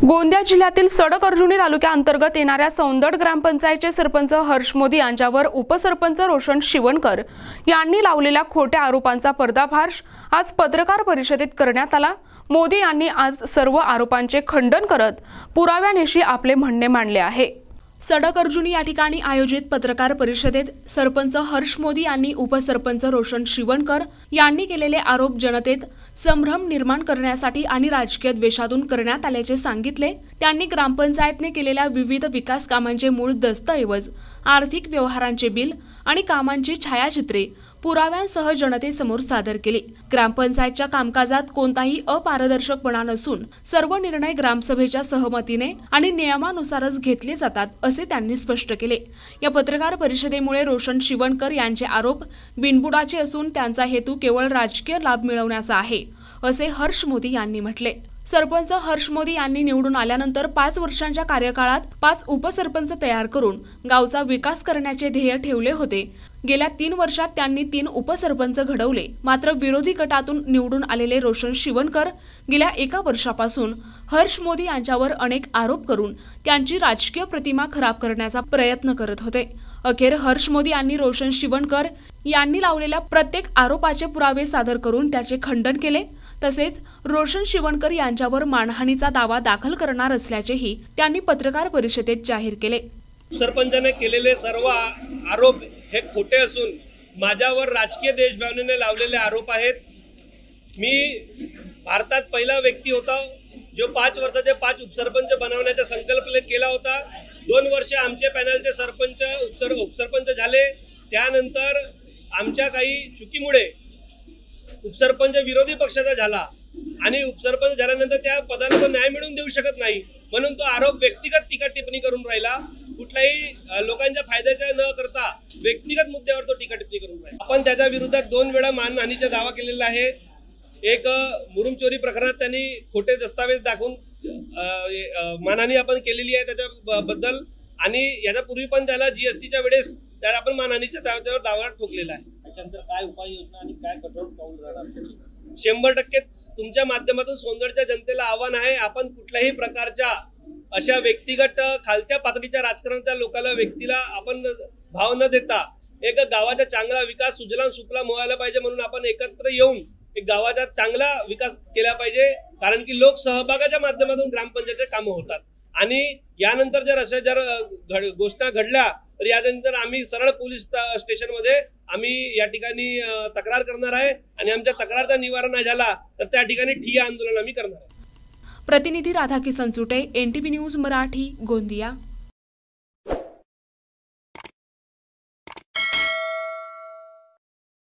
गोंदिया जिल्ह्यातील सडक-अर्जुनी तालुक्याअंतर्गत येणाऱ्या सौंदड ग्रामपंचायतचे सरपंच हर्ष मोदी यांच्यावर उपसरपंच रोशन शिवणकर यांनी लावलेल्या खोट्या आरोपांचा पर्दाफाश आज पत्रकार परिषदेत करण्यात आला। मोदी यांनी आज सर्व आरोपांचे खंडन करत पुराव्यानिशी आपले म्हणणे मांडले आहे। सडक-अर्जुनी या ठिकाणी आयोजित पत्रकार परिषदेत सरपंच हर्ष मोदी यांनी उपसरपंच रोशन शिवणकर यांनी केलेले आरोप जनतेत संभ्रम निर्माण करण्यासाठी आणि राजकीय द्वेषातून करण्यात आल्याचे सांगितले। त्यांनी ग्रामपंचायतने केलेल्या विविध विकास कामांचे मूळ दस्तऐवज, आर्थिक व्यवहारांचे बिल आणि कामांची छायाचित्रे पुराव्यांसह जनतेसमोर सादर केली। ग्रामपंचायतच्या कामकाजात कोणताही अपारदर्शकपणा नसून सर्व निर्णय ग्रामसभेच्या सहमतीने आणि नियमानुसारच घेतले जातात असे त्यांनी स्पष्ट केले। या पत्रकार परिषदेमुळे रोशन शिवणकर यांचे आरोप बिनबुडाचे असून त्यांचा हेतू केवळ राजकीय लाभ मिळवण्याचा आहे असे हर्ष मोदी यांनी म्हटले। सरपंच हर्ष मोदी यांनी निवडून आल्यानंतर 5 वर्षांच्या कार्यकाळात 5 उपसरपंच तयार करून गावचा विकास करण्याचे ध्येय ठेवले होते। गेल्या 3 वर्षात त्यांनी 3 उपसरपंच घडवले। मात्र विरोधी गटातून निवडून आलेले रोशन शिवणकर गेल्या 1 वर्षापासून हर्ष मोदी यांच्यावर अनेक आरोप करून त्यांची राजकीय प्रतिमा खराब करण्याचा प्रयत्न करत होते। अखेर हर्ष मोदी यांनी रोशन शिवणकर यांनी लावलेल्या प्रत्येक आरोपाचे पुरावे सादर करून त्याचे खंडन केले। तसेच रोशन शिवणकर यांच्यावर मानहानीचा दावा दाखल करणार असल्याचेही त्यांनी पत्रकार परिषदेत जाहीर केले। सरपंचाने केलेले सर्व आरोप हे खोटे असून माझ्यावर राजकीय देशभावनेने लावलेले आरोप आहेत। मी भारतात पहिला व्यक्ती होता जो 5 वर्षाचे 5 उपसरपंच बनवण्याचा संकल्प केला होता। 2 वर्ष आमचे पॅनलचे सरपंच उपसरपंच झाले। त्यानंतर आमच्या काही चुकीमुळे उपसरपंच विरोधी पक्षाचा झाला आणि उपसरपंच झाल्यानंतर त्या पदाला तो न्याय मिळवून देऊ शकत नाही, म्हणून तो आरोप व्यक्तिगत टीका टिप्पणी करून राहिला। कुठल्याही लोकांच्या फायद्याचा न करता व्यक्तिगत मुद्द्यावर तो टीका टिप्पणी करून राहिला। आपण त्याच्या विरोधात 2 वेळा मानहानीचा दावा केलेला आहे। एक मुरुम चोरी प्रकरणात त्यांनी खोटे दस्तावेज दाखवून मानहानी आपण केलेली आहे त्याच्याबद्दल, आणि याच्यापूर्वी पण त्याला जीएसटीच्या वेळेस त्याला आपण मानहानीच्या त्याच्यावर दावा ठोकलेला आहे। त्याच्यानंतर काय उपाययोजना आणि काय कठोर पाऊल राहणार? 100% तुमच्या माध्यमातून सौंदडच्या जनतेला आव्हान आहे, आपण कुठल्याही प्रकारच्या अशा व्यक्तिगत खालच्या पातळीच्या राजकारणाच्या लोकांना व्यक्तीला आपण भाव न देता एक गावाचा चांगला विकास सुजलाम सुफलाम व्हायला पाहिजे, म्हणून आपण एकत्र येऊन एक गावाचा चांगला विकास केला पाहिजे। कारण की लोक सहभागाच्या माध्यमातून ग्रामपंचायतचे कामं होतात आणि यानंतर जर अशा गोष्टी घडल्या तर यानंतर आम्ही सरळ पोलीस स्टेशनमध्ये आम्ही या ठिकाणी तक्रार करणार आहे आणि आमच्या तक्रारचा निवारण नाही झाला तर त्या ठिकाणी ठिय्या आंदोलन आम्ही करणार आहे। प्रतिनिधी राधाकिशन चुटे, NTV न्यूज मराठी, गोंदिया।